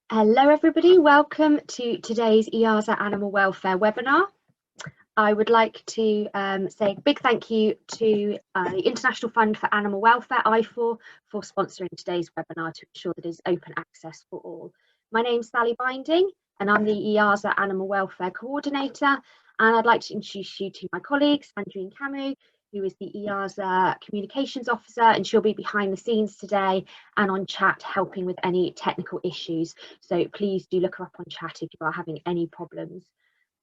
Hello everybody, welcome to today's EAZA Animal Welfare Webinar. I would like to say a big thank you to the International Fund for Animal Welfare, IFAW, for sponsoring today's webinar to ensure that it is open access for all. My name's Sally Binding and I'm the EAZA Animal Welfare Coordinator, and I'd like to introduce you to my colleague, Sandrine Camus, who is the EAZA Communications Officer, and she'll be behind the scenes today and on chat helping with any technical issues. So please do look her up on chat if you are having any problems.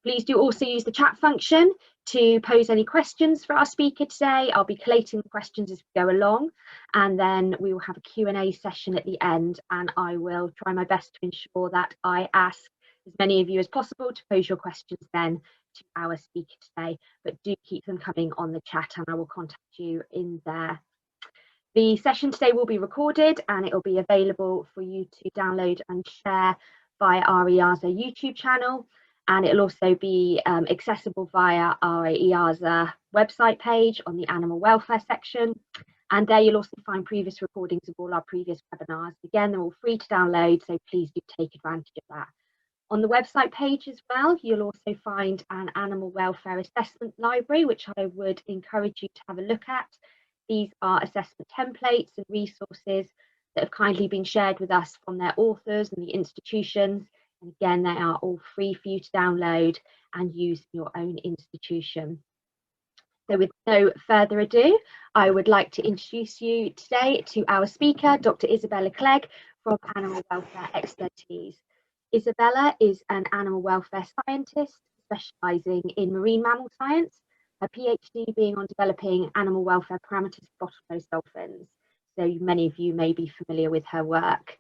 Please do also use the chat function to pose any questions for our speaker today. I'll be collating the questions as we go along, and then we will have a Q&A session at the end, and I will try my best to ensure that I ask as many of you as possible to pose your questions then to our speaker today, but do keep them coming on the chat and I will contact you in there. The session today will be recorded and it will be available for you to download and share via our EAZA YouTube channel, and it'll also be accessible via our EAZA website page on the animal welfare section, and there you'll also find previous recordings of all our previous webinars. Again, they're all free to download, so please do take advantage of that. On the website page as well, you'll also find an animal welfare assessment library, which I would encourage you to have a look at. These are assessment templates and resources that have kindly been shared with us from their authors and the institutions. And again, they are all free for you to download and use in your own institution. So with no further ado, I would like to introduce you today to our speaker, Dr. Isabella Clegg from Animal Welfare Expertise. Isabella is an animal welfare scientist specialising in marine mammal science, her PhD being on developing animal welfare parameters for bottlenose dolphins. So many of you may be familiar with her work.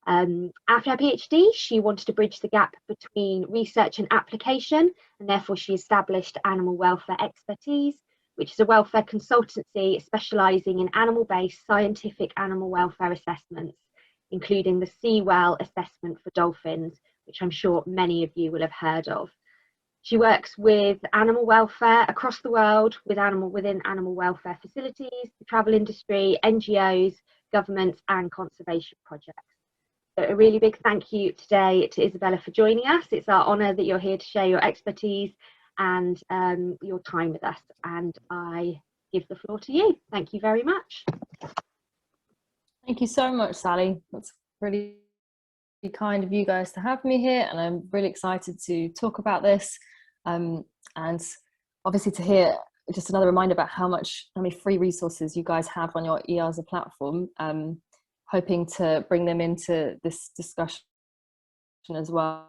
After her PhD, she wanted to bridge the gap between research and application, and therefore she established Animal Welfare Expertise, which is a welfare consultancy specialising in animal-based scientific animal welfare assessments, including the Seawall Assessment for dolphins, which I'm sure many of you will have heard of. She works with animal welfare across the world within animal welfare facilities, the travel industry, NGOs, governments and conservation projects. So a really big thank you today to Isabella for joining us. It's our honour that you're here to share your expertise and your time with us, and I give the floor to you. Thank you very much. Thank you so much, Sally. That's really kind of you guys to have me here, and I'm really excited to talk about this, and obviously to hear just another reminder about how many free resources you guys have on your EAZA platform. Hoping to bring them into this discussion as well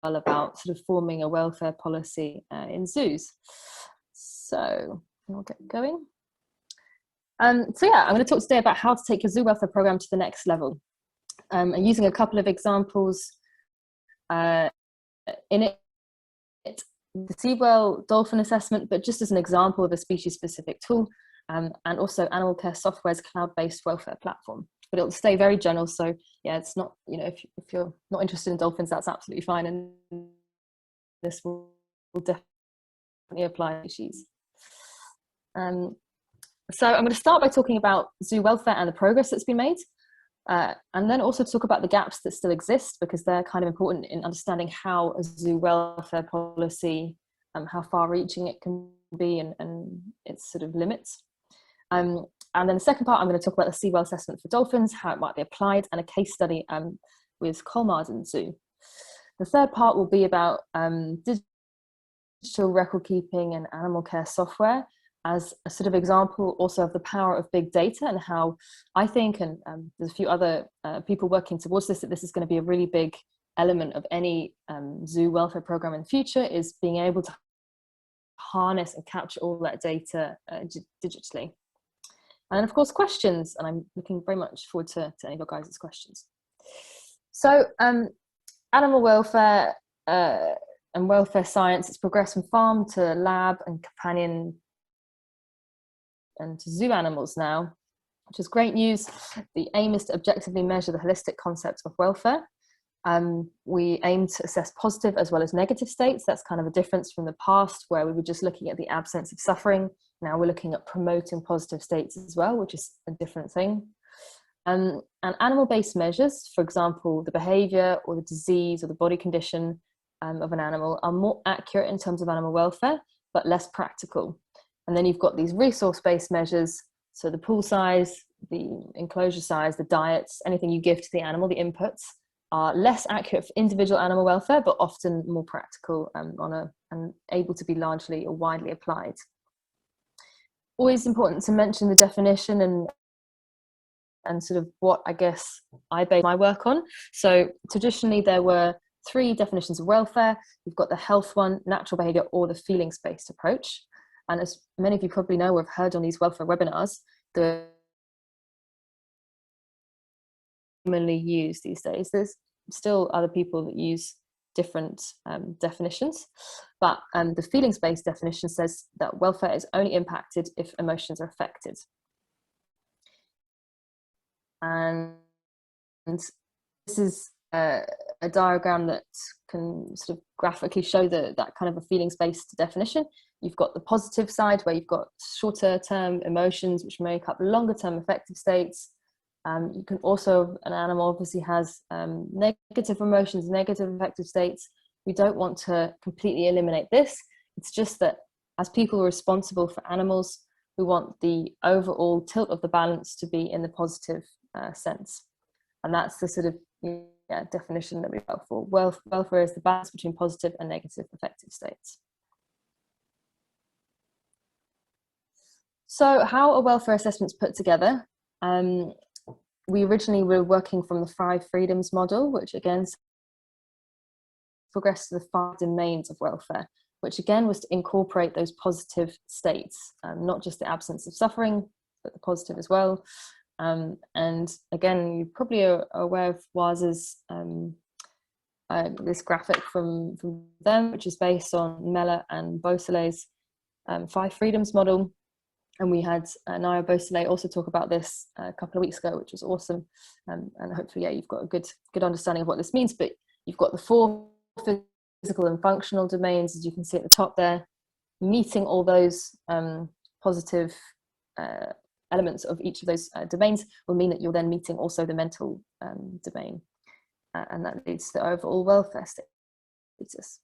about sort of forming a welfare policy in zoos. So we'll get going. So yeah, I'm going to talk today about how to take your zoo welfare program to the next level. And using a couple of examples in it, the Seawall dolphin assessment, but just as an example of a species-specific tool, and also AnimalCare Software's cloud-based welfare platform. But it'll stay very general, so yeah, it's not, you know, if you're not interested in dolphins, that's absolutely fine, and this will definitely apply to species. So I'm going to start by talking about zoo welfare and the progress that's been made, and then also talk about the gaps that still exist, because they're kind of important in understanding how a zoo welfare policy, how far-reaching it can be, and its sort of limits. And then the second part, I'm going to talk about the Seawall assessment for dolphins, how it might be applied, and a case study with Colmarden Zoo. The third part will be about digital record keeping and animal care software as a sort of example also of the power of big data, and how I think, and there's a few other people working towards this, that this is going to be a really big element of any zoo welfare program in the future, is being able to harness and capture all that data digitally. And then of course questions, and I'm looking very much forward to any of your guys' questions. So animal welfare and welfare science, it's progressed from farm to lab and companion and to zoo animals now, which is great news. The aim is to objectively measure the holistic concept of welfare. We aim to assess positive as well as negative states. That's kind of a difference from the past, where we were just looking at the absence of suffering. Now we're looking at promoting positive states as well, which is a different thing. And animal-based measures, for example, the behavior or the disease or the body condition of an animal, are more accurate in terms of animal welfare, but less practical. And then you've got these resource-based measures, so the pool size, the enclosure size, the diets, anything you give to the animal, the inputs, are less accurate for individual animal welfare, but often more practical and able to be largely or widely applied. Always important to mention the definition and sort of what I guess I base my work on. So traditionally there were 3 definitions of welfare. You've got the health one, natural behavior, or the feelings-based approach. And as many of you probably know or have heard on these welfare webinars, the commonly used these days. There's still other people that use different definitions, but the feelings-based definition says that welfare is only impacted if emotions are affected. And this is a diagram that can sort of graphically show that kind of a feelings-based definition. You've got the positive side where you've got shorter term emotions which make up longer term affective states. You can also, an animal obviously has negative emotions, negative affective states. We don't want to completely eliminate this. It's just that as people responsible for animals, we want the overall tilt of the balance to be in the positive sense. And that's the sort of definition that we go for. Welfare is the balance between positive and negative affective states. So how are welfare assessments put together? We originally were working from the 5 freedoms model, which again progressed to the 5 domains of welfare, which again was to incorporate those positive states, not just the absence of suffering, but the positive as well. And again, you probably are aware of WAZA's this graphic from them, which is based on Mella and Beausoleil's 5 freedoms model. And we had Naya Beausoleil also talk about this a couple of weeks ago, which was awesome. And hopefully, you've got a good understanding of what this means. But you've got the 4 physical and functional domains, as you can see at the top there. Meeting all those positive elements of each of those domains will mean that you're then meeting also the mental domain. And that leads to the overall welfare status.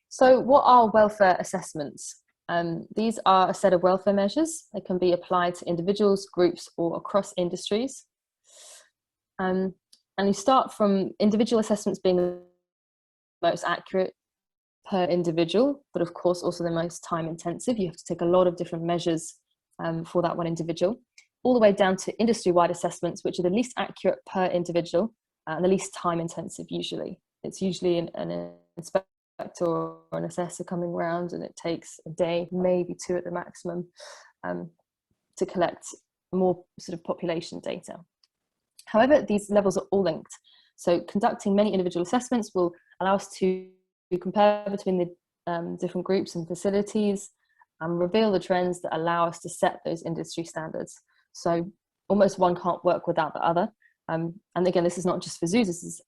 So what are welfare assessments? These are a set of welfare measures. They can be applied to individuals, groups, or across industries. And you start from individual assessments being the most accurate per individual, but of course also the most time intensive. You have to take a lot of different measures for that one individual, all the way down to industry-wide assessments, which are the least accurate per individual and the least time intensive usually. It's usually an inspector or an assessor coming around, and it takes a day, maybe 2 at the maximum, to collect more sort of population data. However, these levels are all linked. So conducting many individual assessments will allow us to compare between the different groups and facilities and reveal the trends that allow us to set those industry standards. So almost one can't work without the other. And again, this is not just for zoos, this is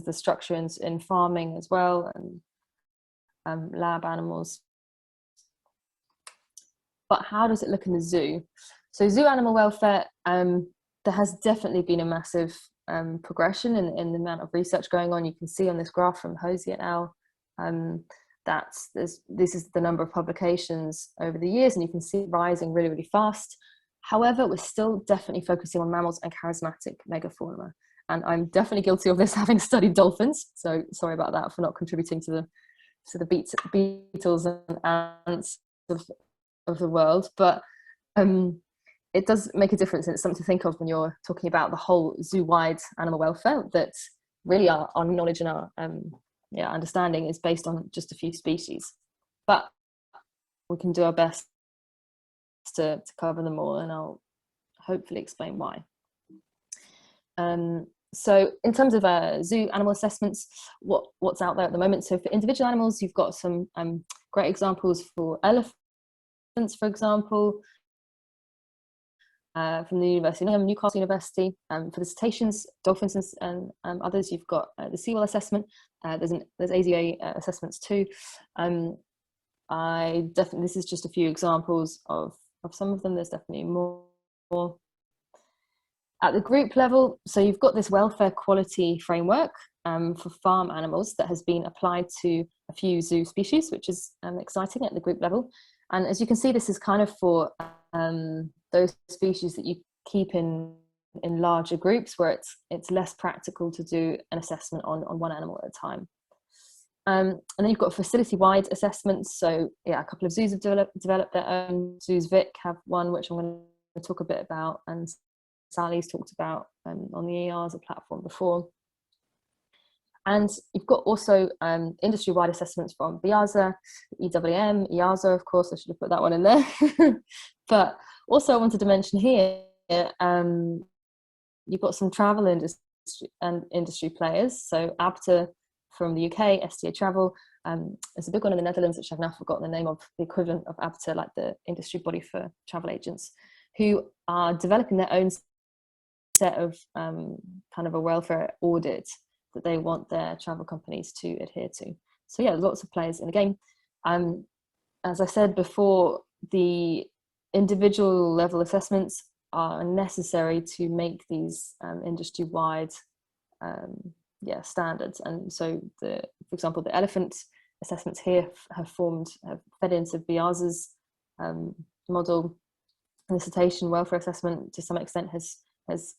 the structure in farming as well, and lab animals. But how does it look in the zoo? So zoo animal welfare, there has definitely been a massive progression in the amount of research going on. You can see on this graph from Hosey et al. That this is the number of publications over the years, and you can see it rising really, really fast. However, we're still definitely focusing on mammals and charismatic megafauna. And I'm definitely guilty of this, having studied dolphins. So sorry about that for not contributing to the beetles and ants of the world. But it does make a difference, and it's something to think of when you're talking about the whole zoo-wide animal welfare, that really our knowledge and our understanding is based on just a few species. But we can do our best to cover them all, and I'll hopefully explain why. So in terms of zoo animal assessments, what's out there at the moment? So for individual animals, you've got some great examples for elephants, for example, from the University of Newcastle University. For the cetaceans, dolphins, and others, you've got the Seawall Assessment. There's EAZA assessments too. This is just a few examples of of some of them. There's definitely more at the group level. So you've got this welfare quality framework for farm animals that has been applied to a few zoo species, which is exciting at the group level. And as you can see, this is kind of for those species that you keep in larger groups, where it's less practical to do an assessment on one animal at a time. And then you've got facility-wide assessments. So yeah, a couple of zoos have developed their own. Zoos Vic have one, which I'm going to talk a bit about, and Sally's talked about on the EAZA platform before. And you've got also industry-wide assessments from EAZA, EAZA, of course, I should have put that one in there. But also I wanted to mention here, you've got some travel industry players. So ABTA from the UK, STA Travel, there's a big one in the Netherlands, which I've now forgotten the name of, the equivalent of ABTA, like the industry body for travel agents, who are developing their own set of kind of a welfare audit that they want their travel companies to adhere to. So yeah, lots of players in the game. As I said before, the individual level assessments are necessary to make these industry-wide standards. And so, for example, the elephant assessments here have fed into EAZA's model. And the Citation welfare assessment, to some extent, has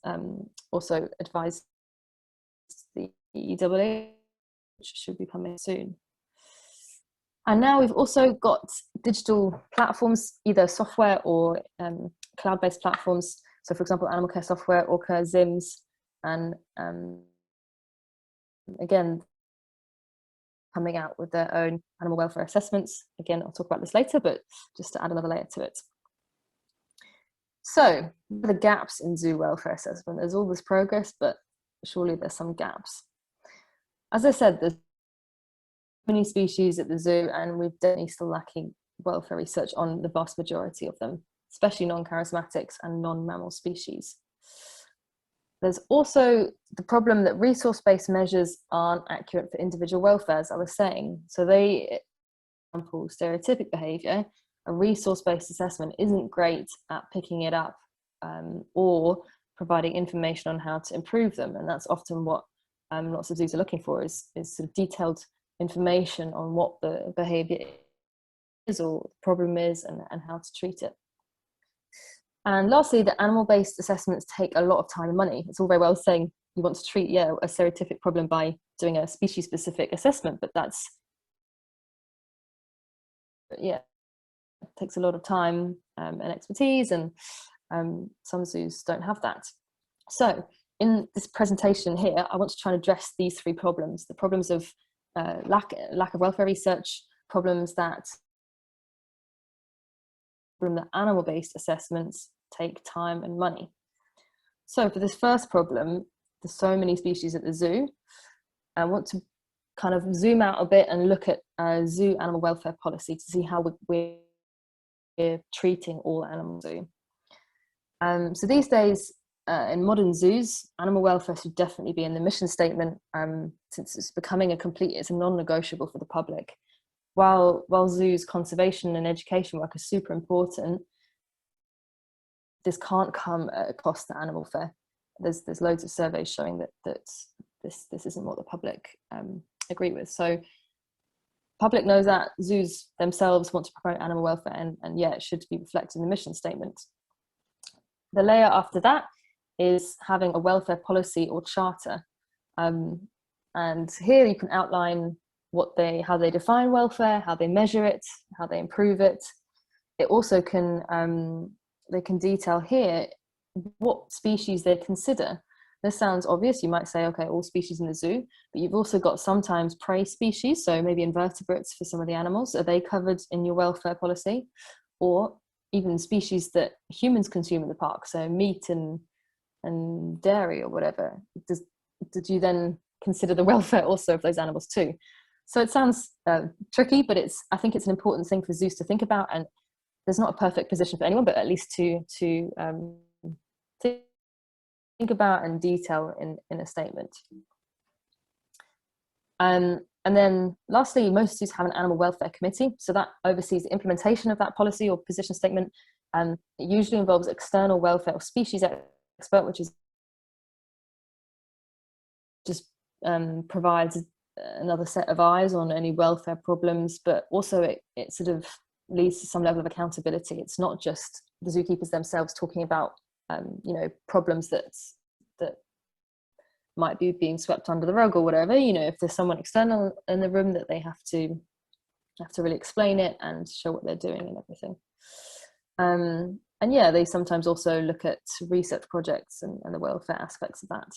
also advised the EAZA, which should be coming soon. And now we've also got digital platforms, either software or cloud-based platforms. So for example, AnimalCare Software, Orca, Zims, and again, coming out with their own animal welfare assessments. Again, I'll talk about this later, but just to add another layer to it. So the gaps in zoo welfare assessment, there's all this progress, but surely there's some gaps. As I said, there's many species at the zoo, and we're definitely still lacking welfare research on the vast majority of them, especially non-charismatics and non-mammal species. There's also the problem that resource-based measures aren't accurate for individual welfare, as I was saying. So they, for example, stereotypic behavior, a resource-based assessment isn't great at picking it up or providing information on how to improve them. And that's often what lots of zoos are looking for, is sort of detailed information on what the behavior is or the problem is, and how to treat it. And lastly, the animal-based assessments take a lot of time and money. It's all very well saying you want to treat a stereotypic problem by doing a species-specific assessment, but that's, it takes a lot of time and expertise, and some zoos don't have that. So in this presentation here, I want to try and address these three problems: the problems of lack of welfare research, problems that animal-based assessments take time and money. So for this first problem, there's so many species at the zoo. I want to kind of zoom out a bit and look at zoo animal welfare policy to see how we're treating all animals at the zoo. So these days, in modern zoos, animal welfare should definitely be in the mission statement, since it's becoming it's a non-negotiable for the public. While zoos conservation and education work are super important, this can't come at a cost to animal welfare. There's loads of surveys showing that this isn't what the public agree with. So public knows that, zoos themselves want to promote animal welfare, and it should be reflected in the mission statement. The layer after that is having a welfare policy or charter, and here you can outline how they define welfare, how they measure it, how they improve it. It also can they can detail here what species they consider. This sounds obvious. You might say, okay, all species in the zoo, but you've also got sometimes prey species, so maybe invertebrates for some of the animals. Are they covered in your welfare policy? Or even species that humans consume in the park, so meat and dairy or whatever. Did you then consider the welfare also of those animals too? So it sounds tricky, but I think it's an important thing for zoos to think about, and there's not a perfect position for anyone, but at least to think about and detail in a statement. And then lastly, most zoos have an animal welfare committee, so that oversees the implementation of that policy or position statement, It usually involves external welfare or species expert, which is just provides another set of eyes on any welfare problems, but also it sort of leads to some level of accountability. It's not just the zookeepers themselves talking about you know, problems that might be being swept under the rug or whatever. You know, if there's someone external in the room, that they have to really explain it and show what they're doing and everything. And yeah, they sometimes also look at research projects and the welfare aspects of that.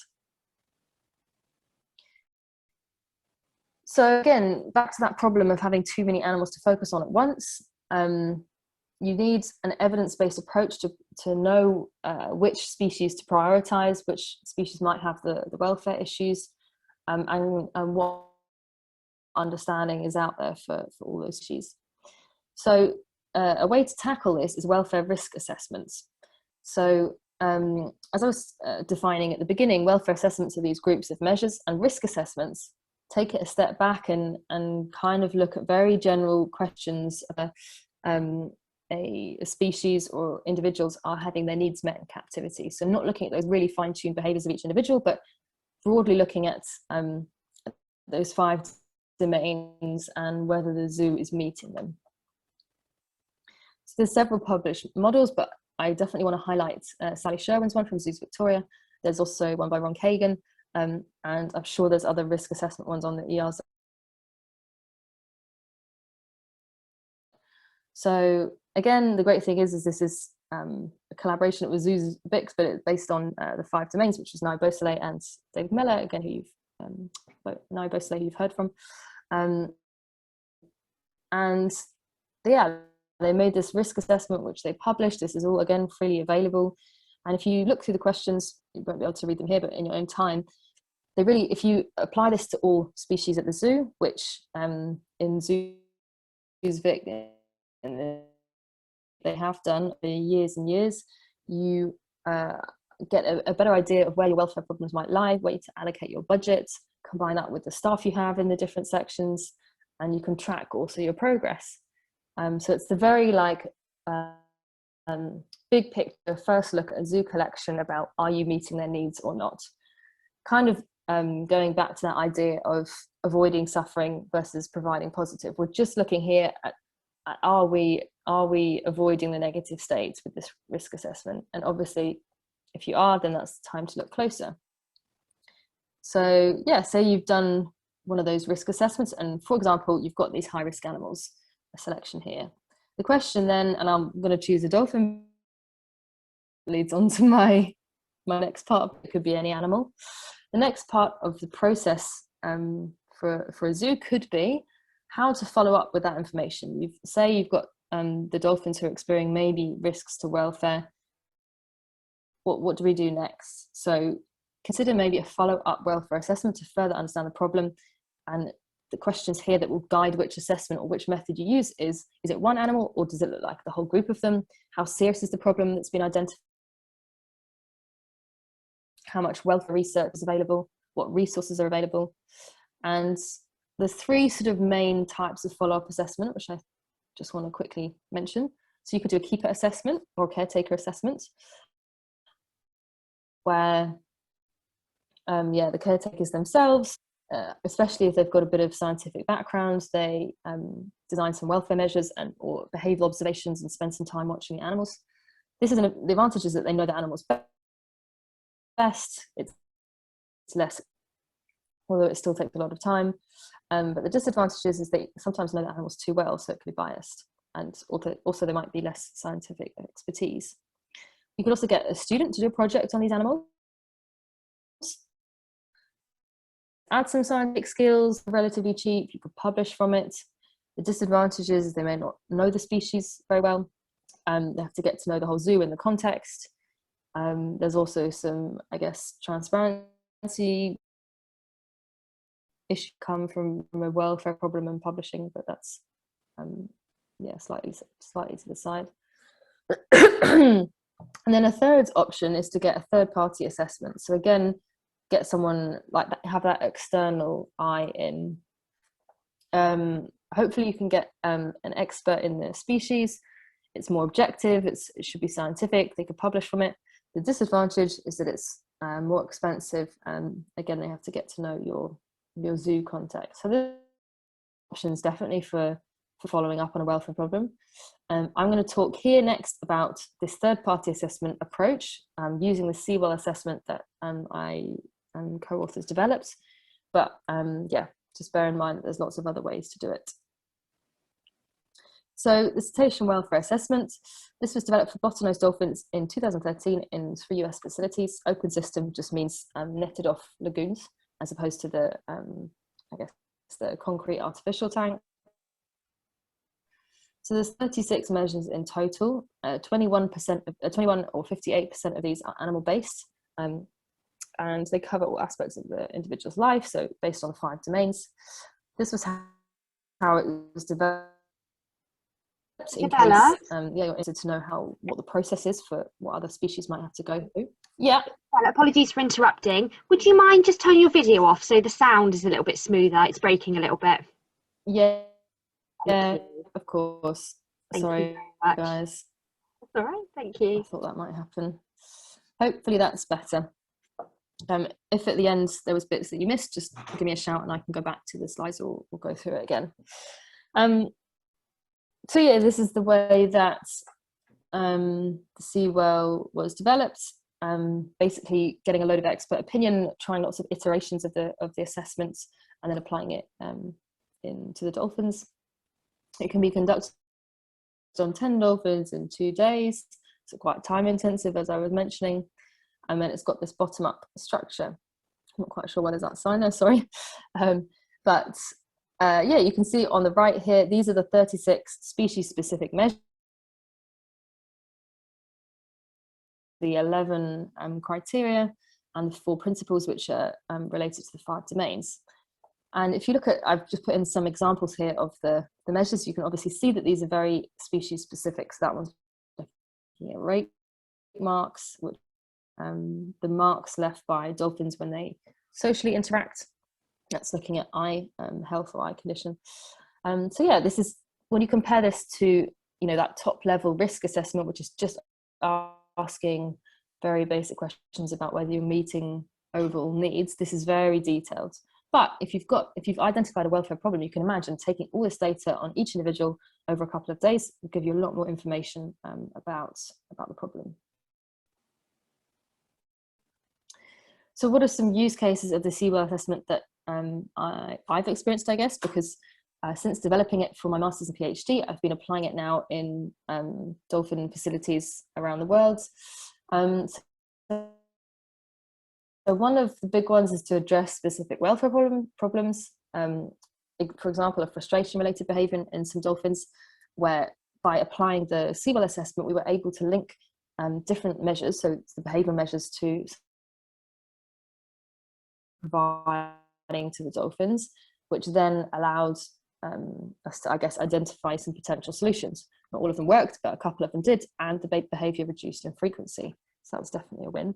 So again, back to that problem of having too many animals to focus on at once. You need an evidence-based approach to know which species to prioritize, which species might have the welfare issues, and what understanding is out there for all those species. So a way to tackle this is welfare risk assessments. So as I was defining at the beginning, welfare assessments are these groups of measures, and risk assessments take it a step back and kind of look at very general questions of a species or individuals are having their needs met in captivity. So not looking at those really fine-tuned behaviors of each individual, but broadly looking at those 5 domains and whether the zoo is meeting them. So there's several published models, but I definitely want to highlight Sally Sherwin's one from Zoos Victoria. There's also one by Ron Kagan, and I'm sure there's other risk assessment ones on the EAZA. So again, the great thing is this is a collaboration with Zoos Bix, but it's based on the 5 domains, which is Nai Beausoleil and David Miller, again, who you've Nai Beausoleil, who you've heard from, and yeah, they made this risk assessment, which they published. This is all again freely available, and if you look through the questions, you won't be able to read them here, but in your own time, they really, if you apply this to all species at the zoo, which in Zoos Vic, and they have done for years and years, you get a better idea of where your welfare problems might lie, where to allocate your budget, combine that with the staff you have in the different sections, and you can track also your progress. So it's the very like big picture first look at a zoo collection about, are you meeting their needs or not? Kind of going back to that idea of avoiding suffering versus providing positive. We're just looking here at are we avoiding the negative states with this risk assessment? And obviously, if you are, then that's time to look closer. So yeah, say you've done one of those risk assessments, and for example, you've got these high-risk animals, a selection here. The question then, and I'm going to choose a dolphin, leads on to my next part. It could be any animal. The next part of the process for a zoo could be how to follow up with that information. Say you've got the dolphins who are experiencing maybe risks to welfare. What do we do next? So consider maybe a follow-up welfare assessment to further understand the problem. And the questions here that will guide which assessment or which method you use is it one animal or does it look like the whole group of them? How serious is the problem that's been identified? How much welfare research is available? What resources are available? And there's 3 sort of main types of follow-up assessment, which I just want to quickly mention. So you could do a keeper assessment or caretaker assessment, where the caretakers themselves, especially if they've got a bit of scientific background, they design some welfare measures or behavioural observations and spend some time watching the animals. The advantage is that they know the animals best. It's less, although it still takes a lot of time. But the disadvantage is they sometimes know the animals too well, so it could be biased. And also there might be less scientific expertise. You could also get a student to do a project on these animals. Add some scientific skills, relatively cheap, you could publish from it. The disadvantage is they may not know the species very well. They have to get to know the whole zoo in the context. There's also some, I guess, transparency issue come from a welfare problem and publishing, but that's slightly to the side. And then a third option is to get a third-party assessment. So again, get someone like that, have that external eye in. Hopefully you can get an expert in the species. it's more objective, it should be scientific, they could publish from it. The disadvantage is that it's more expensive, and again, they have to get to know your zoo context. So there's options definitely for following up on a welfare problem. I'm going to talk here next about this third-party assessment approach using the Seawall Assessment that I and co-authors developed. But yeah, just bear in mind that there's lots of other ways to do it. So the Citation Welfare Assessment, this was developed for bottlenose dolphins in 2013 in 3 US facilities. Open system just means netted off lagoons, as opposed to the, I guess, the concrete artificial tank. So there's 36 measures in total. 21 or 58% of these are animal-based, and they cover all aspects of the individual's life, so based on 5 domains. This was how it was developed. Isabella? Yeah, you're interested to know what the process is for what other species might have to go through. Yeah. Apologies for interrupting. Would you mind just turning your video off so the sound is a little bit smoother? It's breaking a little bit. Yeah, of course. Sorry, guys. That's all right, thank you. I thought that might happen. Hopefully that's better. If at the end there was bits that you missed, just give me a shout and I can go back to the slides, or we'll go through it again. So yeah, this is the way that the Seawall was developed. Basically getting a load of expert opinion, trying lots of iterations of the assessments, and then applying it into the dolphins. It can be conducted on 10 dolphins in 2 days, so quite time intensive, as I was mentioning. And then it's got this bottom up structure. I'm not quite sure why there's that sign there, sorry. But yeah, you can see on the right here, these are the 36 species specific measures, the 11 criteria, and the 4 principles which are related to the 5 domains. And if you look at, I've just put in some examples here of the measures. You can obviously see that these are very species specific. So that one's looking at rate marks, which the marks left by dolphins when they socially interact. That's looking at eye health or eye condition. So yeah, this is, when you compare this to, that top level risk assessment, which is just asking very basic questions about whether you're meeting overall needs, this is very detailed. But if you've identified a welfare problem, you can imagine taking all this data on each individual over a couple of days will give you a lot more information about the problem. So what are some use cases of the Seawall assessment that I've experienced, I guess, because since developing it for my master's and PhD, I've been applying it now in dolphin facilities around the world. So one of the big ones is to address specific welfare problems. For example, a frustration-related behavior in some dolphins, where by applying the Seawall assessment, we were able to link different measures, so it's the behavioural measures, to providing to the dolphins, which then allowed us to, I guess, identify some potential solutions. Not all of them worked, but a couple of them did, and the behaviour reduced in frequency. So that was definitely a win.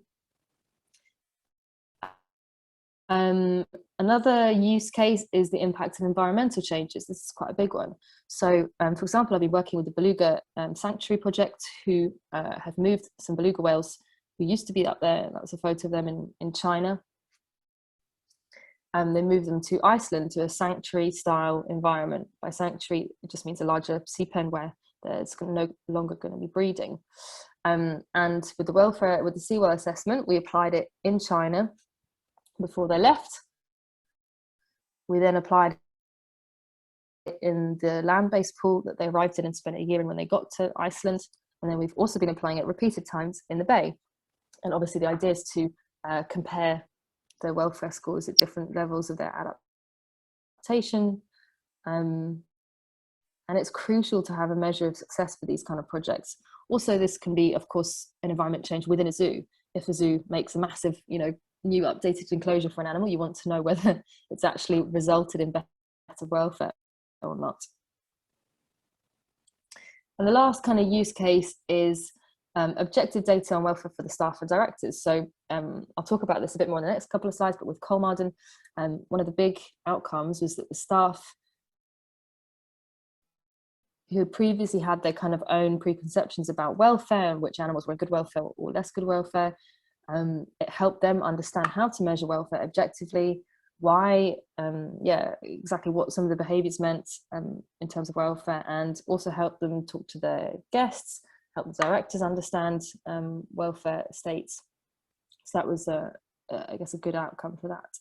Another use case is the impact of environmental changes. This is quite a big one. So, for example, I've been working with the Beluga Sanctuary Project, who have moved some beluga whales who used to be up there. That was a photo of them in China. They moved them to Iceland, to a sanctuary-style environment. By sanctuary, it just means a larger sea pen where there's no longer going to be breeding. And with the Seawall assessment, we applied it in China before they left. We then applied it in the land-based pool that they arrived in and spent a year in when they got to Iceland. And then we've also been applying it repeated times in the bay. And obviously the idea is to compare their welfare scores at different levels of their adaptation. And it's crucial to have a measure of success for these kind of projects. Also, this can be, of course, an environment change within a zoo. If a zoo makes a massive, new updated enclosure for an animal, you want to know whether it's actually resulted in better welfare or not. And the last kind of use case is objective data on welfare for the staff and directors. So I'll talk about this a bit more in the next couple of slides, but with Kolmarden, one of the big outcomes was that the staff who previously had their kind of own preconceptions about welfare and which animals were in good welfare or less good welfare. It helped them understand how to measure welfare objectively, why, exactly what some of the behaviours meant in terms of welfare, and also helped them talk to their guests, help the directors understand welfare states. So that was, I guess, a good outcome for that.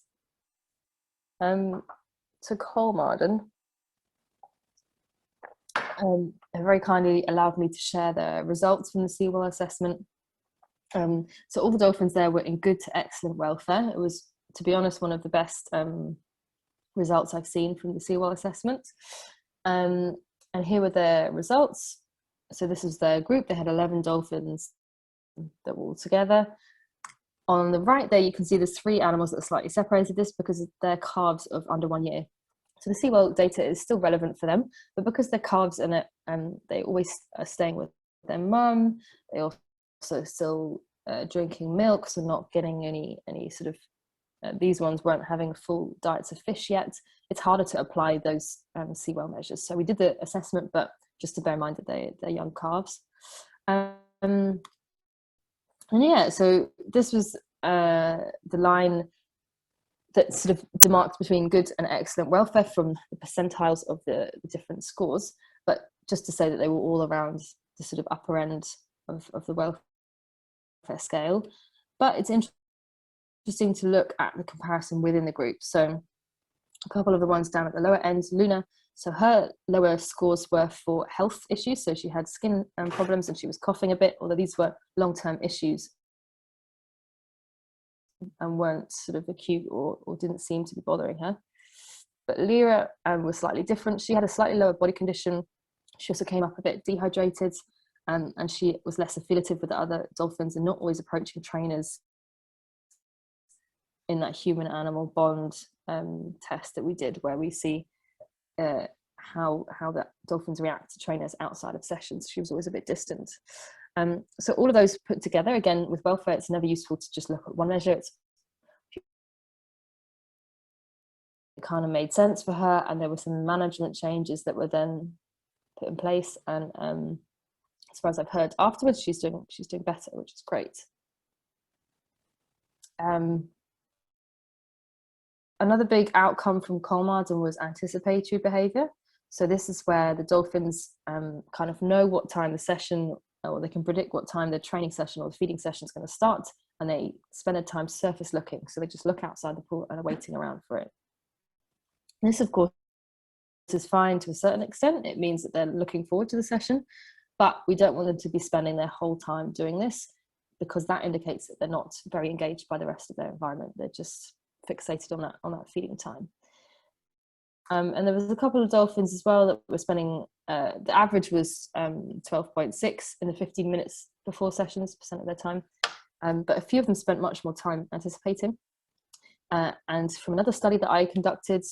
So Colmarden very kindly allowed me to share the results from the Seawall assessment. So all the dolphins there were in good to excellent welfare. It was, to be honest, one of the best results I've seen from the Seawall assessment. And here were their results. So this is their group. They had 11 dolphins that were all together. On the right there, you can see there's 3 animals that are slightly separated, this because they're calves of under 1 year. So the Seawall data is still relevant for them, but because they're calves and they always are staying with their mum, they also still drinking milk, so not getting any sort of, these ones weren't having full diets of fish yet. It's harder to apply those Seawall measures. So we did the assessment, but just to bear in mind that they're young calves. And yeah, so this was the line that sort of demarked between good and excellent welfare from the percentiles of the different scores, but just to say that they were all around the sort of upper end of the welfare scale. But it's interesting to look at the comparison within the group. So a couple of the ones down at the lower end, Luna, so her lower scores were for health issues. So she had skin problems and she was coughing a bit, although these were long-term issues and weren't sort of acute or didn't seem to be bothering her. But Lyra was slightly different. She had a slightly lower body condition. She also came up a bit dehydrated, and she was less affiliative with the other dolphins and not always approaching trainers in that human-animal bond test that we did, where we see how the dolphins react to trainers outside of sessions. She was always a bit distant. So all of those put together, again, with welfare, it's never useful to just look at one measure. It kind of made sense for her, and there were some management changes that were then put in place. And as far as I've heard afterwards, she's doing better, which is great. Another big outcome from Colmarden was anticipatory behavior. So this is where the dolphins kind of know what time the session, or they can predict what time the training session or the feeding session is going to start, and they spend their time surface looking. So they just look outside the pool and are waiting around for it. This, of course, is fine to a certain extent. It means that they're looking forward to the session, but we don't want them to be spending their whole time doing this, because that indicates that they're not very engaged by the rest of their environment. They're just fixated on that feeding time. And there was a couple of dolphins as well that were spending, the average was 12.6 in the 15 minutes before sessions % of their time. But a few of them spent much more time anticipating. And from another study that I conducted,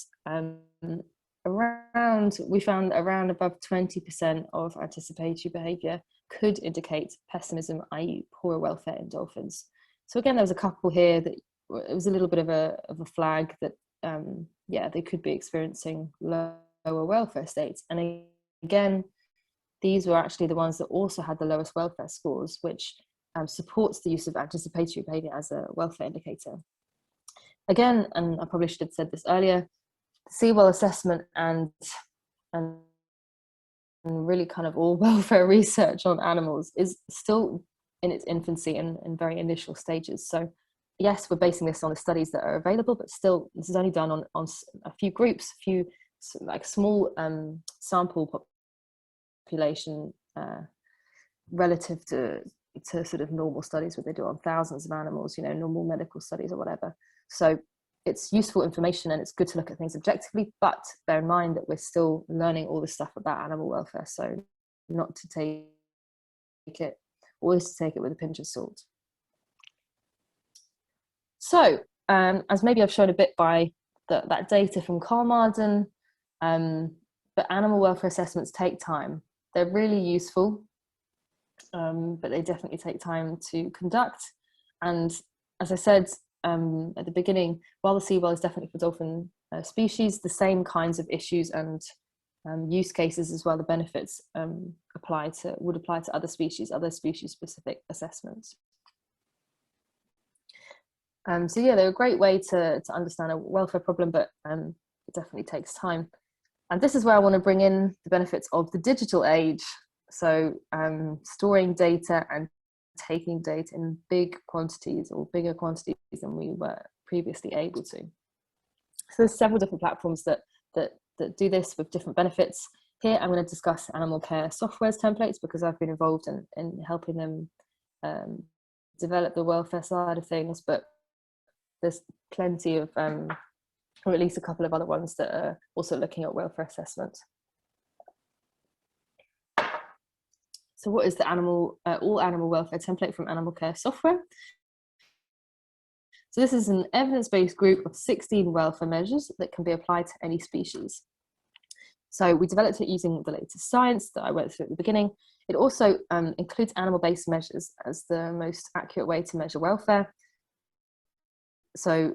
we found around above 20% of anticipatory behavior could indicate pessimism, i.e. poorer welfare in dolphins. So again, there was a couple here that it was a little bit of a flag that they could be experiencing lower welfare states. And again, these were actually the ones that also had the lowest welfare scores, which supports the use of anticipatory behavior as a welfare indicator. Again, and I probably should have said this earlier, the Seawall assessment and really kind of all welfare research on animals is still in its infancy and in very initial stages. So yes, we're basing this on the studies that are available, but still this is only done on a few groups, a few like small sample population relative to sort of normal studies where they do on thousands of animals, normal medical studies or whatever. So it's useful information and it's good to look at things objectively, but bear in mind that we're still learning all this stuff about animal welfare. So not to take it, always to take it with a pinch of salt. So as maybe I've shown a bit by that data from Colmarden, but animal welfare assessments take time. They're really useful, but they definitely take time to conduct. And as I said at the beginning, while the Seawall is definitely for dolphin species, the same kinds of issues and use cases as well, the benefits would apply to other species specific assessments. So yeah, they're a great way to understand a welfare problem, but it definitely takes time. And this is where I want to bring in the benefits of the digital age. So storing data and taking data in big quantities or bigger quantities than we were previously able to. So there's several different platforms that do this with different benefits. Here I'm going to discuss AnimalCare Software's templates because I've been involved in helping them develop the welfare side of things, but there's plenty of, or at least a couple of other ones that are also looking at welfare assessment. So what is the all animal welfare template from AnimalCare Software? So this is an evidence-based group of 16 welfare measures that can be applied to any species. So we developed it using the latest science that I went through at the beginning. It also includes animal-based measures as the most accurate way to measure welfare. So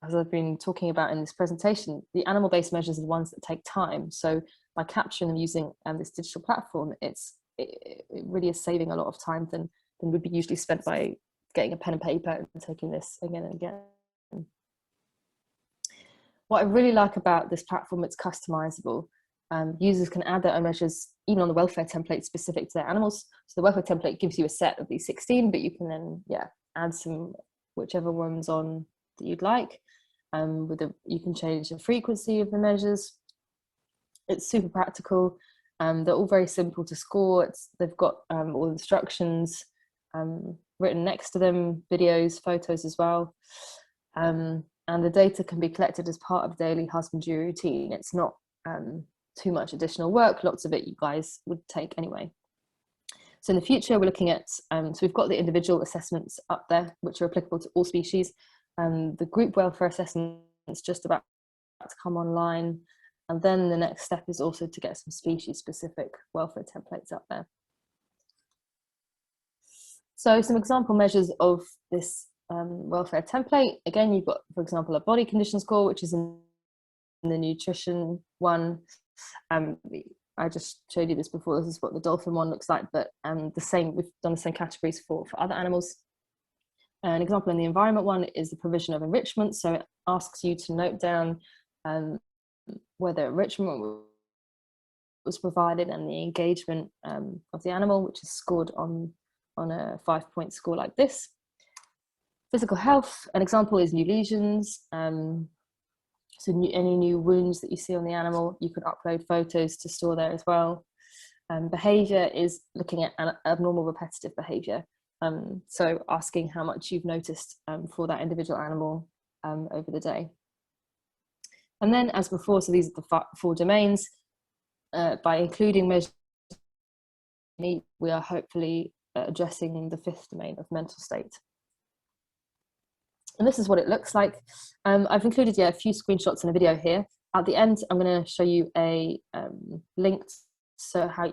as I've been talking about in this presentation, the animal-based measures are the ones that take time. So by capturing them using this digital platform, it really is saving a lot of time than would be usually spent by getting a pen and paper and taking this again and again. What I really like about this platform, it's customizable. Users can add their own measures even on the welfare template specific to their animals. So the welfare template gives you a set of these 16, but you can then add some whichever ones on that you'd like. You can change the frequency of the measures. It's super practical. They're all very simple to score. They've got all the instructions written next to them, videos, photos as well. And the data can be collected as part of daily husbandry routine. It's not too much additional work. Lots of it you guys would take anyway. So in the future, we're looking at, so we've got the individual assessments up there, which are applicable to all species. The group welfare assessment is just about to come online. And then the next step is also to get some species-specific welfare templates up there. So some example measures of this welfare template. Again, you've got, for example, a body condition score, which is in the nutrition one. I just showed you this before. This is what the dolphin one looks like, but we've done the same categories for other animals. An example in the environment one is the provision of enrichment. So it asks you to note down whether enrichment was provided and the engagement of the animal, which is scored on a 5-point score like this. Physical health, an example is new lesions. So any new wounds that you see on the animal, you can upload photos to store there as well. Behavior is looking at abnormal repetitive behavior. So asking how much you've noticed for that individual animal over the day. And then as before, so these are the 4 domains. By including measures, we are hopefully addressing the 5th domain of mental state. And this is what it looks like. I've included a few screenshots in a video here. At the end, I'm going to show you a link to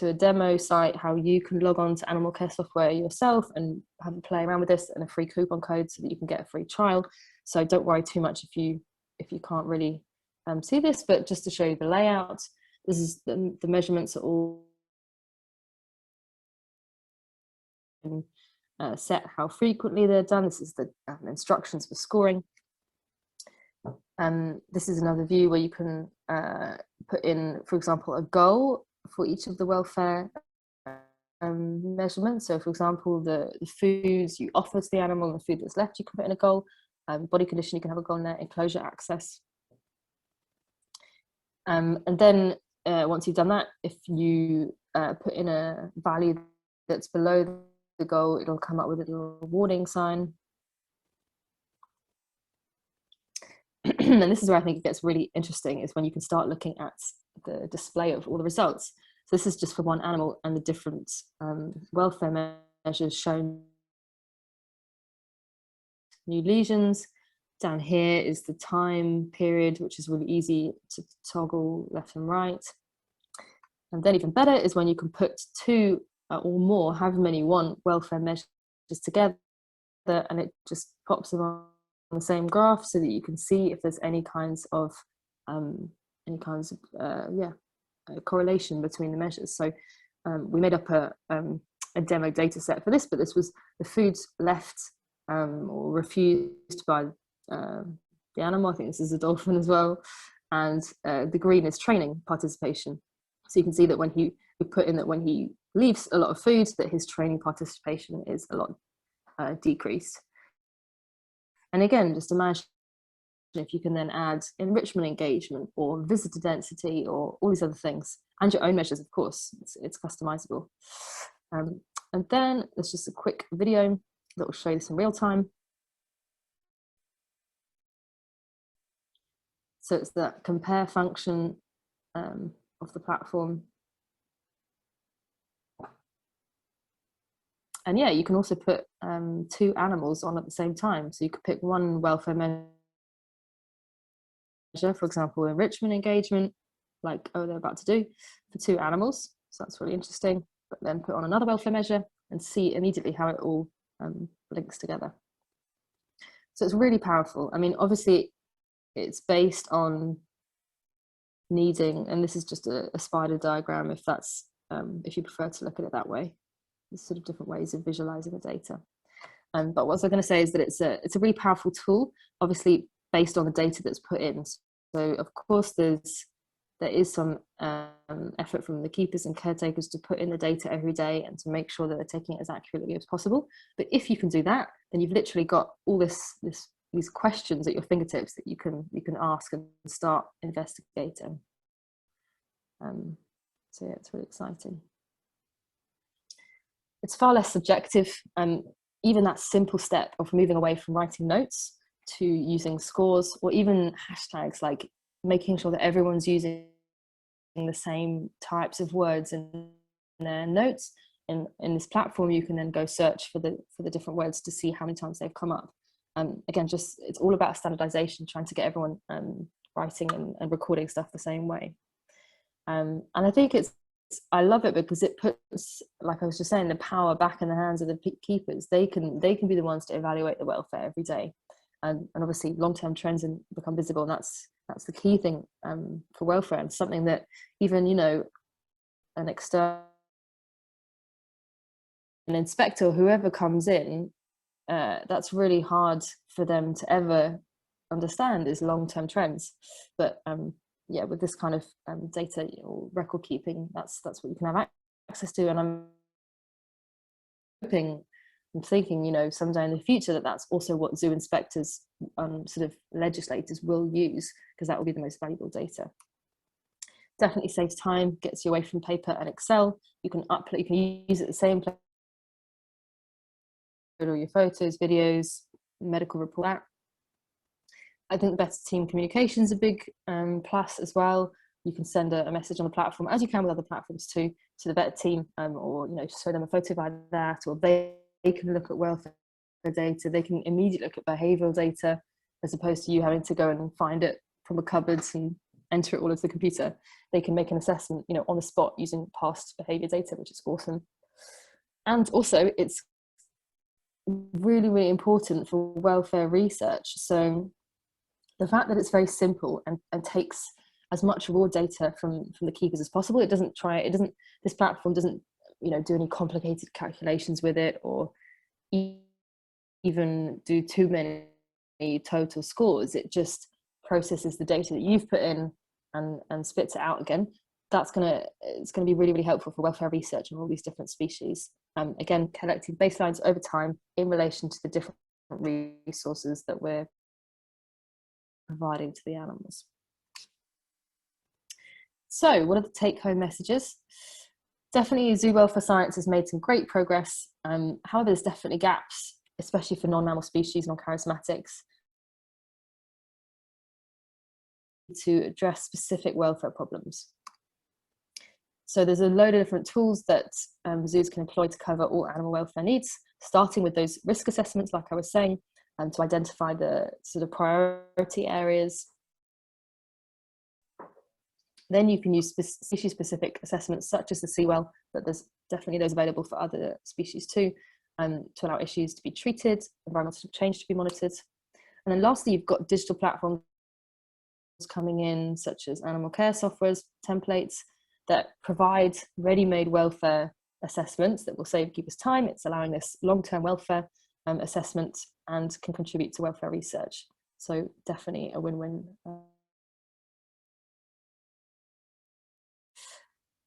a demo site, how you can log on to AnimalCare Software yourself and have a play around with this, and a free coupon code so that you can get a free trial. So don't worry too much if you can't really see this, but just to show you the layout, this is the measurements are all set how frequently they're done. This is the instructions for scoring. This is another view where you can put in, for example, a goal for each of the welfare measurements. So for example, the foods you offer to the animal and the food that's left, you can put in a goal. Body condition, you can have a goal in there. Enclosure access. And then once you've done that, if you put in a value that's below the goal, it'll come up with a little warning sign. And this is where I think it gets really interesting, is when you can start looking at the display of all the results. So this is just for one animal and the different welfare measures shown. New lesions. Down here is the time period, which is really easy to toggle left and right. And then even better is when you can put 2 or more, however many you want, welfare measures together, and it just pops them on the same graph so that you can see if there's any kinds of any kinds of a correlation between the measures. So we made up a demo data set for this, but this was the foods left or refused by the animal. I think this is a dolphin as well. And the green is training participation. So you can see that when we put in that when he leaves a lot of food, that his training participation is a lot decreased. And again, just imagine if you can then add enrichment engagement or visitor density or all these other things, and your own measures, of course, it's customizable. And then there's just a quick video that will show you this in real time. So it's that compare function of the platform. And yeah, you can also put 2 animals on at the same time. So you could pick one welfare measure, for example, enrichment engagement, like they're about to do, for 2 animals. So that's really interesting. But then put on another welfare measure and see immediately how it all links together. So it's really powerful. I mean, obviously, it's based on needing, and this is just a spider diagram if that's if you prefer to look at it that way. There's sort of different ways of visualizing the data. But what I was going to say is that it's a really powerful tool, obviously based on the data that's put in. So of course there is some effort from the keepers and caretakers to put in the data every day and to make sure that they're taking it as accurately as possible. But if you can do that, then you've literally got all these questions at your fingertips that you can ask and start investigating. So yeah, it's really exciting. It's far less subjective. Even that simple step of moving away from writing notes to using scores or even hashtags, like making sure that everyone's using the same types of words in their notes. In this platform, you can then go search for the different words to see how many times they've come up. Again, it's all about standardization, trying to get everyone writing and recording stuff the same way. And I think I love it because it puts, like I was just saying, the power back in the hands of the keepers. They can be the ones to evaluate the welfare every day, and obviously long-term trends become visible. And that's the key thing for welfare, and something that even an external inspector, whoever comes in, that's really hard for them to ever understand is long-term trends. But yeah, with this kind of data or record keeping, that's what you can have access to. And I'm thinking, someday in the future that's also what zoo inspectors, sort of legislators will use, because that will be the most valuable data. Definitely saves time, gets you away from paper and Excel. You can upload, you can use it the same place, all your photos, videos, medical report. I think better team communication is a big plus as well. You can send a message on the platform, as you can with other platforms too, to the vet team, or show them a photo by that, or they can look at welfare data. They can immediately look at behavioural data, as opposed to you having to go and find it from a cupboard and enter it all into the computer. They can make an assessment, on the spot using past behaviour data, which is awesome. And also, it's really, really important for welfare research. So the fact that it's very simple and takes as much raw data from the keepers as possible. This platform doesn't do any complicated calculations with it, or even do too many total scores. It just processes the data that you've put in and spits it out again. It's going to be really, really helpful for welfare research on all these different species. Again, collecting baselines over time in relation to the different resources that we're providing to the animals. So what are the take-home messages? Definitely zoo welfare science has made some great progress. However, there's definitely gaps, especially for non-mammal species, non-charismatics, to address specific welfare problems. So there's a load of different tools that zoos can employ to cover all animal welfare needs, starting with those risk assessments, like I was saying, to identify the sort of priority areas. Then you can use species-specific assessments, such as the Seawall, but there's definitely those available for other species too, to allow issues to be treated, environmental change to be monitored. And then lastly, you've got digital platforms coming in, such as AnimalCare Software's templates that provide ready-made welfare assessments that will save keepers time. It's allowing this long-term welfare assessment and can contribute to welfare research. So definitely a win-win.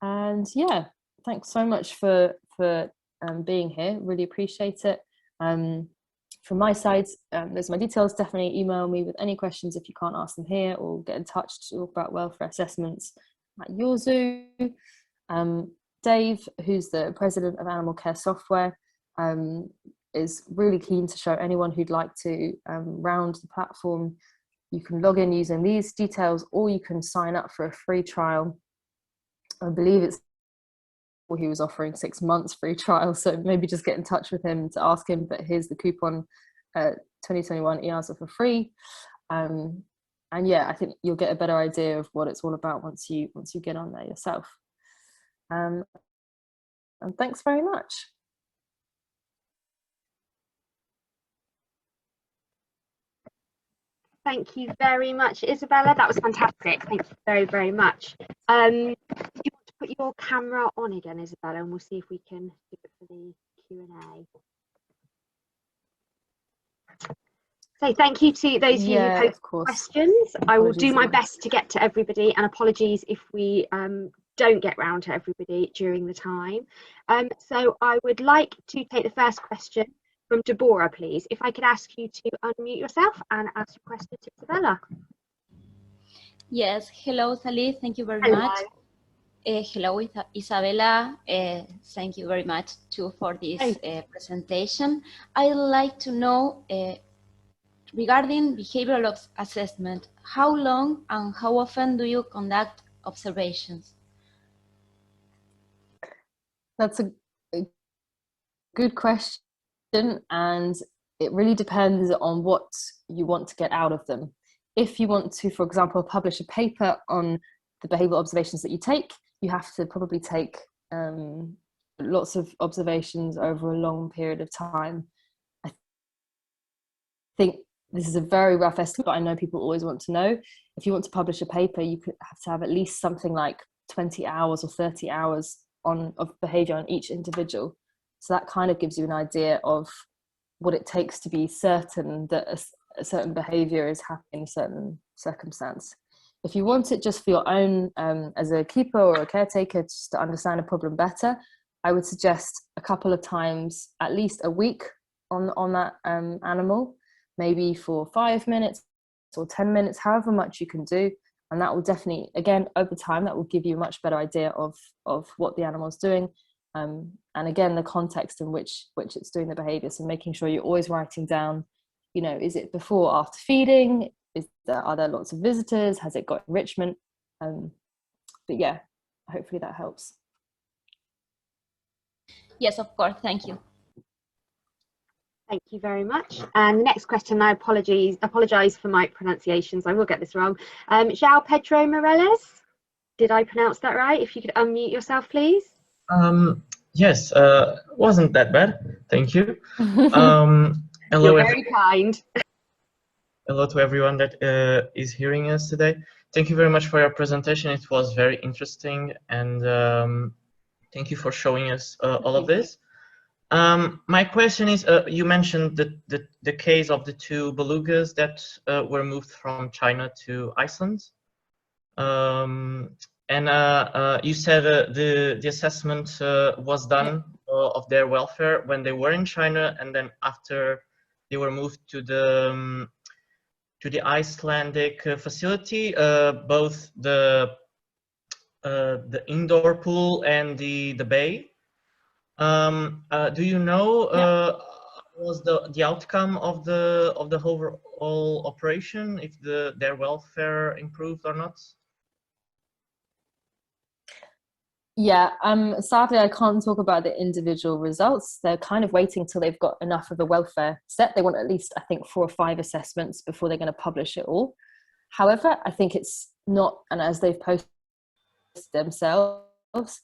And yeah, thanks so much for being here. Really appreciate it. From my side, there's my details. Definitely email me with any questions if you can't ask them here, or get in touch to talk about welfare assessments at your zoo. Dave, who's the president of AnimalCare Software, is really keen to show anyone who'd like to round the platform. You can log in using these details, or you can sign up for a free trial. I believe it's, well, he was offering 6 months free trial, so maybe just get in touch with him to ask him. But here's the coupon, 2021 EAZA for free. And yeah, I think you'll get a better idea of what it's all about once you get on there yourself. And thanks very much. Thank you very much, Isabella. That was fantastic. Thank you very, very much. Do you want to put your camera on again, Isabella, and we'll see if we can do it for the Q&A. So thank you to those of you who posted questions. I will do my best to get to everybody, and apologies if we don't get round to everybody during the time. So I would like to take the first question from Deborah, please. If I could ask you to unmute yourself and ask your question to Isabella. Yes, hello Sally, thank you very much. Hello Isabella, thank you very much too for this presentation. I'd like to know regarding behavioral assessment, how long and how often do you conduct observations? That's a good question, and it really depends on what you want to get out of them. If you want to, for example, publish a paper on the behavioural observations that you take, you have to probably take lots of observations over a long period of time. I think this is a very rough estimate, but I know people always want to know. If you want to publish a paper, you could have to have at least something like 20 hours or 30 hours of behaviour on each individual. So that kind of gives you an idea of what it takes to be certain that a certain behaviour is happening in a certain circumstance. If you want it just for your own, as a keeper or a caretaker, just to understand a problem better, I would suggest a couple of times, at least a week on that animal, maybe for 5 minutes or 10 minutes, however much you can do. And that will definitely, again, over time, that will give you a much better idea of what the animal's doing. And again, the context in which it's doing the behaviour. So making sure you're always writing down, you know, is it before or after feeding? Are there lots of visitors? Has it got enrichment? But yeah, hopefully that helps. Yes, of course. Thank you. Thank you very much. And the next question, I apologise for my pronunciations. I will get this wrong. João Pedro Morales, did I pronounce that right? If you could unmute yourself, please. Yes, wasn't that bad. Thank you. Hello. You're very kind. Hello to everyone that is hearing us today. Thank you very much for your presentation. It was very interesting, and thank you for showing us all of this. My question is, you mentioned the case of the 2 belugas that were moved from China to Iceland. And you said the assessment was done of their welfare when they were in China, and then after they were moved to the Icelandic facility, both the indoor pool and the bay. Do you know was the outcome of the whole operation, if their welfare improved or not? Yeah, sadly I can't talk about the individual results. They're kind of waiting till they've got enough of a welfare set. They want at least, I think, 4 or 5 assessments before they're going to publish it all. However, I think it's not, and as they've posted themselves,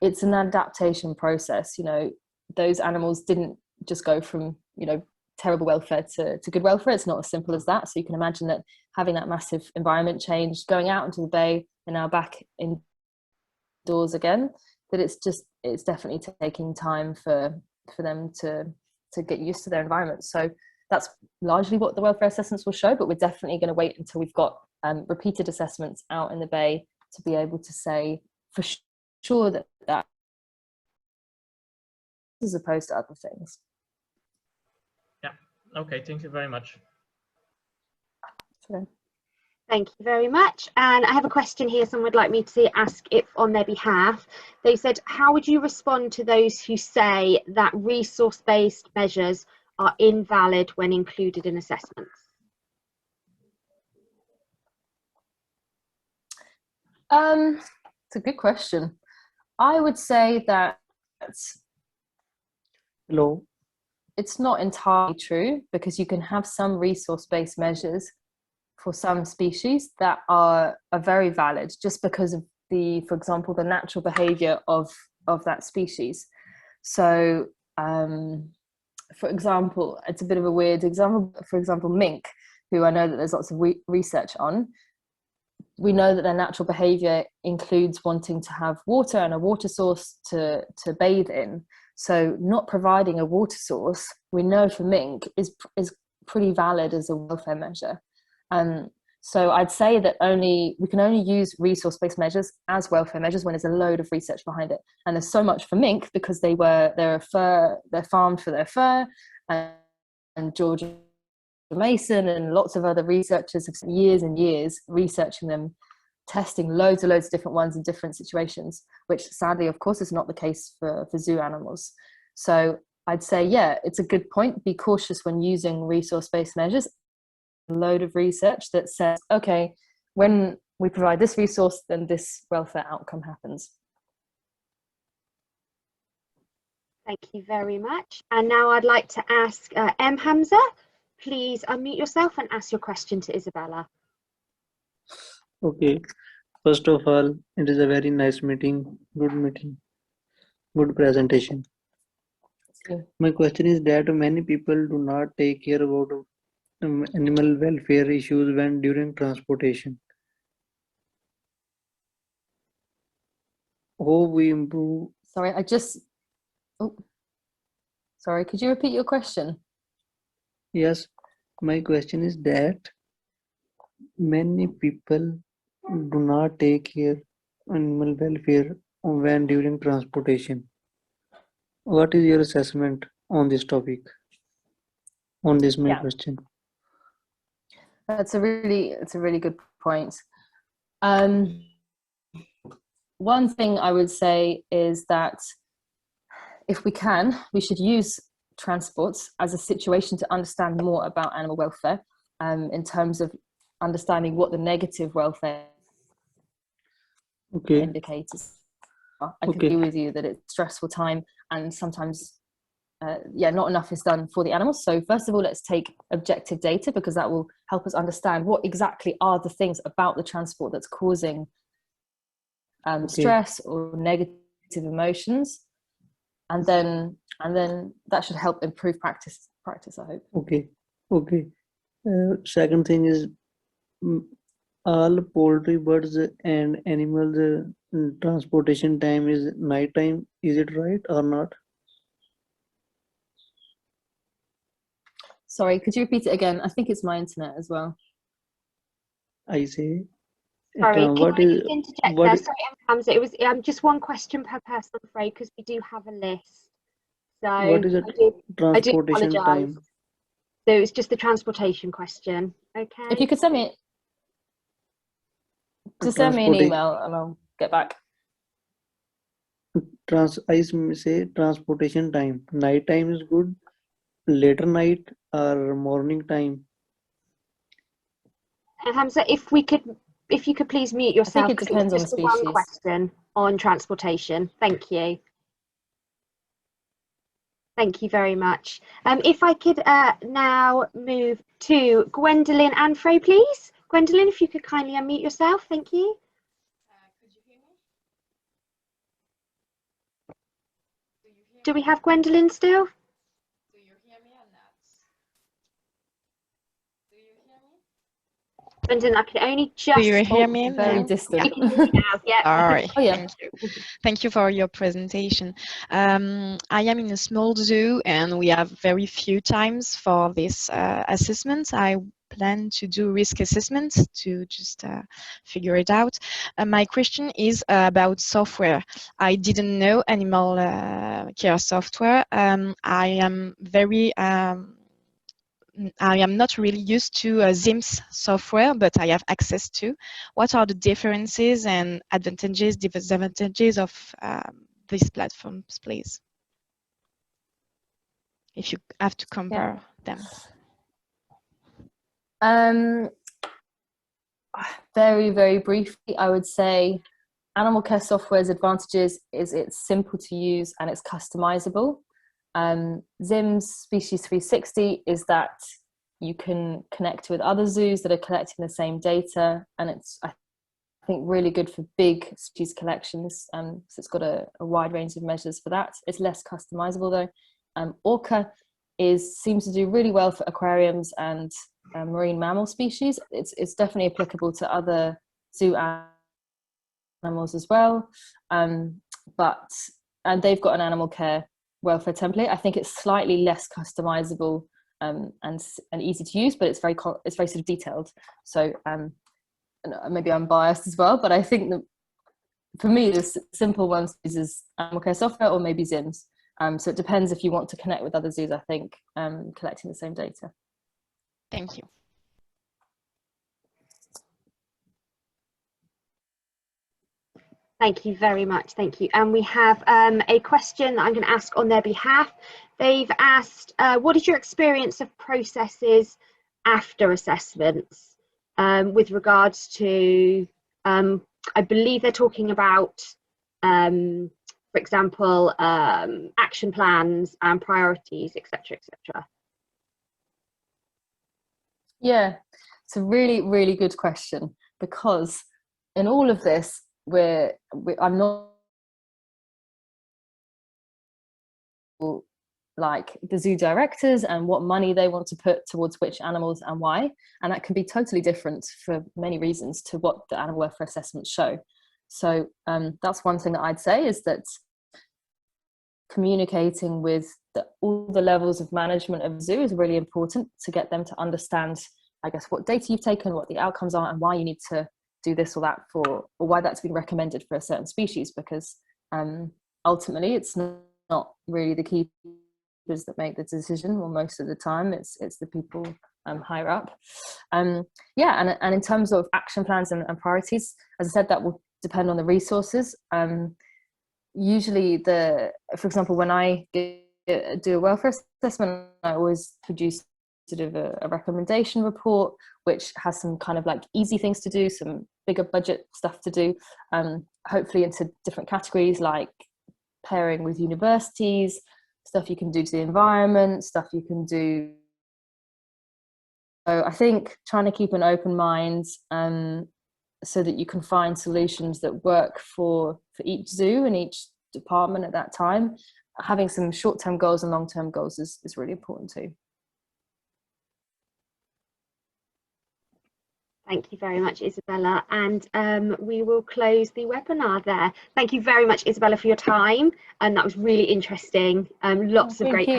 it's an adaptation process. You know, those animals didn't just go from, you know, terrible welfare to good welfare. It's not as simple as that. So you can imagine that having that massive environment change, going out into the bay and now back indoors again, that it's definitely taking time for them to get used to their environment. So that's largely what the welfare assessments will show, but we're definitely going to wait until we've got repeated assessments out in the bay to be able to say for sure that as opposed to other things. Yeah, okay, thank you very much. Okay. Thank you very much. And I have a question here someone would like me to ask it on their behalf. They said, how would you respond to those who say that resource-based measures are invalid when included in assessments? It's a good question. I would say that Hello. it's not entirely true, because you can have some resource-based measures for some species that are very valid just because of for example, the natural behavior of that species. So for example, it's a bit of a weird example, for example, mink, who I know that there's lots of research on. We know that their natural behavior includes wanting to have water and a water source to bathe in. So not providing a water source, we know for mink is pretty valid as a welfare measure. So I'd say that we can only use resource-based measures as welfare measures when there's a load of research behind it. And there's so much for mink because they're farmed for their fur, and George Mason and lots of other researchers have spent years and years researching them, testing loads of different ones in different situations, which sadly, of course, is not the case for zoo animals. So I'd say, yeah, it's a good point. Be cautious when using resource-based measures. A load of research that says, okay, when we provide this resource, then this welfare outcome happens. Thank you very much. And now I'd like to ask Hamza, please unmute yourself and ask your question to Isabella. Okay. First of all, it is a very nice meeting, good presentation. My question is that many people do not take care about animal welfare issues when during transportation. How we improve? Sorry, sorry, could you repeat your question? Yes, my question is that many people do not take care animal welfare when during transportation. What is your assessment on this topic? On this my question. It's a really good point. One thing I would say is that if we can, we should use transports as a situation to understand more about animal welfare, in terms of understanding what the negative welfare indicators are. I agree with you that it's a stressful time, and sometimes not enough is done for the animals. So first of all, let's take objective data, because that will help us understand what exactly are the things about the transport that's causing stress or negative emotions, and then that should help improve practice, I hope. Okay. Second thing is, all poultry, birds and animals transportation time is night time. Is it right or not? Sorry, could you repeat it again? I think it's my internet as well. I say. Sorry, can I just interject there? Sorry, Hamza, it was just one question per person, I'm afraid, because we do have a list. So what is the transportation time? So it's just the transportation question. Okay. If you could send me an email and I'll get back. I say transportation time. Night time is good. Later night or morning time. Hamza, if you could please mute yourself. I think it depends on the species. One question on transportation. Thank you. Thank you very much. If I could now move to Gwendolyn Anfray, please. Gwendolyn, if you could kindly unmute yourself. Thank you. Could you hear me? Do we have Gwendolyn still? Do you hear me or not? Brendan, I can only just... Do you hear me very now? distant. I can hear you now. Yeah. All right. Oh, yeah. Thank you. Thank you for your presentation. I am in a small zoo and we have very few times for this assessment. I plan to do risk assessment to just figure it out. My question is about software. I didn't know AnimalCare Software. I am not really used to ZIMS software, but I have access to. What are the differences and advantages, disadvantages of these platforms, please? If you have to compare them. Very, very briefly, I would say AnimalCare Software's advantages is it's simple to use and it's customizable. ZIMS Species 360 is that you can connect with other zoos that are collecting the same data, and it's, I think, really good for big species collections. So it's got a wide range of measures for that. It's less customizable though. Orca seems to do really well for aquariums and marine mammal species. It's definitely applicable to other zoo animals as well. And they've got an animal care welfare template. I think it's slightly less customizable and easy to use, but it's very sort of detailed. So maybe I'm biased as well, but I think that for me the simple ones is AnimalCare Software or maybe ZIMS. So it depends if you want to connect with other zoos, I think, collecting the same data. Thank you. Thank you very much. Thank you. And we have a question that I'm going to ask on their behalf. They've asked, what is your experience of processes after assessments with regards to, I believe they're talking about, for example, action plans and priorities, etc., etc. Yeah, it's a really, really good question, because in all of this, I'm not like the zoo directors and what money they want to put towards which animals and why, and that can be totally different for many reasons to what the animal welfare assessments show. So that's one thing that I'd say, is that communicating with all the levels of management of the zoo is really important to get them to understand, I guess, what data you've taken, what the outcomes are, and why you need to do this or that or why that's been recommended for a certain species, because ultimately it's not really the keepers that make the decision. Well, most of the time it's the people higher up. Yeah, and in terms of action plans and priorities, as I said, that will depend on the resources. Usually for example, when I do a welfare assessment, I always produce sort of a recommendation report, which has some kind of like easy things to do, some bigger budget stuff to do, hopefully into different categories like pairing with universities, stuff you can do to the environment, stuff you can do. So I think trying to keep an open mind so that you can find solutions that work for each zoo and each department at that time. Having some short-term goals and long-term goals is really important too. Thank you very much, Isabella. And we will close the webinar there. Thank you very much, Isabella, for your time. And that was really interesting. Lots of great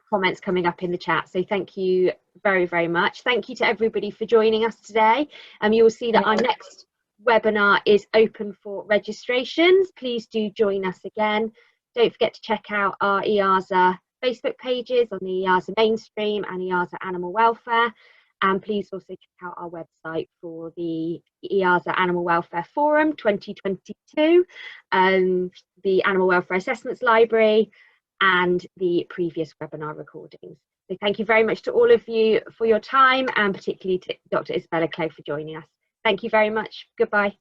comments coming up in the chat. So thank you very, very much. Thank you to everybody for joining us today. You will see that our next webinar is open for registrations. Please do join us again. Don't forget to check out our EAZA Facebook pages on the EAZA Mainstream and EAZA Animal Welfare. And please also check out our website for the EAZA Animal Welfare Forum 2022, the Animal Welfare Assessments Library, and the previous webinar recordings. So thank you very much to all of you for your time, and particularly to Dr. Isabella Clegg for joining us. Thank you very much. Goodbye.